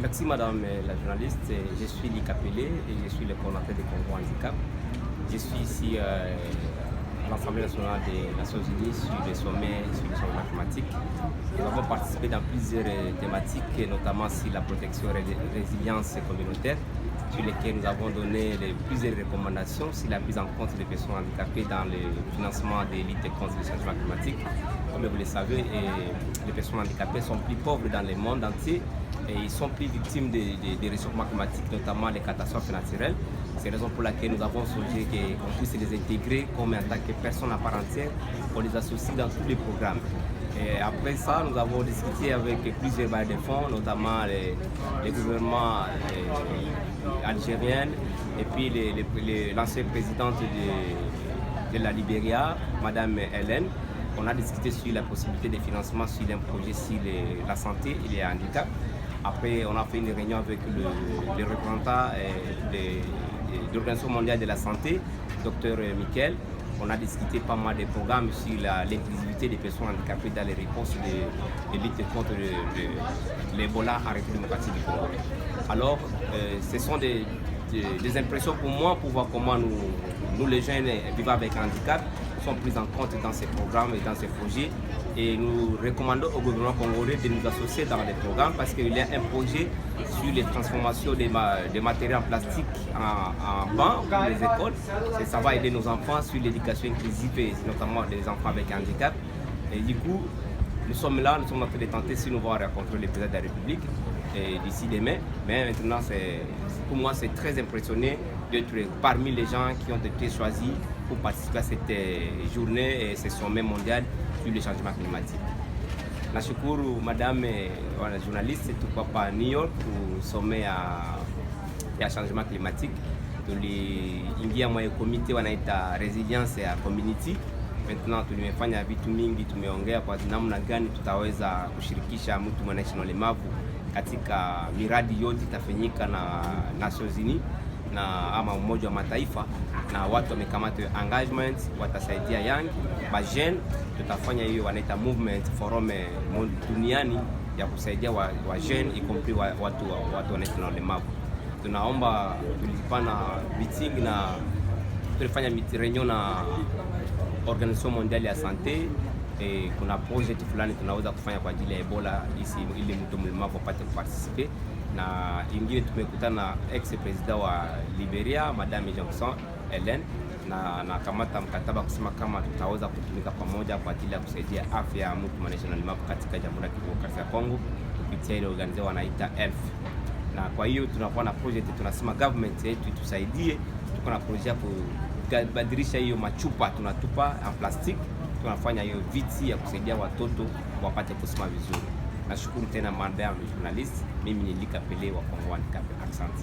Merci Madame la journaliste, je suis Lika Pelé et je suis le coordinateur des Congo Handicap. Je suis ici à l'Assemblée nationale des Nations Unies sur le sommet sur le changement climatique. Nous avons participé dans plusieurs thématiques, notamment sur la protection et la résilience communautaire, sur lesquelles nous avons donné plusieurs recommandations sur la prise en compte des personnes handicapées dans le financement des luttes contre le changement climatique. Comme vous le savez, les personnes handicapées sont plus pauvres dans le monde entier et ils sont plus victimes des réchauffements climatiques, notamment les catastrophes naturelles. C'est la raison pour laquelle nous avons songé qu'on puisse les intégrer comme en tant que personnes à part entière, on les associe dans tous les programmes. Et après ça, nous avons discuté avec plusieurs bailleurs de fonds, notamment les gouvernements algériens et puis l'ancienne présidente de la Libéria, Madame Hélène. On a discuté sur la possibilité de financement sur un projet sur la santé et les handicaps. Après, on a fait une réunion avec le représentant de l'Organisation mondiale de la santé, Dr Michael. On a discuté pas mal de programmes sur l'inclusivité des personnes handicapées dans les réponses de lutte contre l'Ebola en République démocratique du Congo. Alors, ce sont des impressions pour moi pour voir comment nous les jeunes vivant avec handicap, sont pris en compte dans ces programmes et dans ces projets. Et nous recommandons au gouvernement congolais de nous associer dans les programmes parce qu'il y a un projet sur les transformations des matériaux en plastique en bancs pour les écoles. Et ça va aider nos enfants sur l'éducation inclusive et notamment des enfants avec handicap. Et du coup, nous sommes là, nous sommes en train de tenter si nous allons rencontrer le président de la République d'ici demain. Mais maintenant, pour moi, c'est très impressionné d'être parmi les gens qui ont été choisis pour participer à cette journée et ce sommet mondial sur le changement climatique. Nashukuru Madame la journaliste, tuko hapa New York kusomea ya changement climatique. Tuliingia mwa komite wanaita resilience ya community. Maintenant tumefanya vitu mingi, tumeongea kwa namna gani tutaweza kushirikisha mtu mwanaishi na ulemavu katika miradi yote itafanyika na Nations Unies na ama Umoja wa Mataifa, na watu wamekamata engagement, watasaidia young bajen. Tutafanya hiyo wanaita movement forum duniani ya kusaidia wa jeune y compris watu wanaishi na ulemavu. Tunaomba tulipana meeting na tulifanya reunion na Organisation mondiale ya sante. Kuna project fulani tunaweza kufanya kwa ajili ya Ebola ili mtu mlemavu apate kuparticipe. Na ingine tumekutana na ex-president wa Liberia Madame Johnson Hélène na kamata mkataba kusema kama tutaweza kutumika pamoja kwa ajili ya kusaidia afya ya mtu mwanaishi na ulemavu katika Jamhuri ya Kidemokrasia ya Kongo kupitia ile organization wanaita ELF. Na kwa hiyo tunakuwa na project, tunasema government yetu itusaidie. Tuko na project ya kubadilisha hiyo machupa tunatupa en plastic, tunafanya hiyo viti ya kusaidia watoto wapate kusoma vizuri. Nashukuru tena madam journalist, mimi ni Lika Pelé wa Congo Handicap. Asante.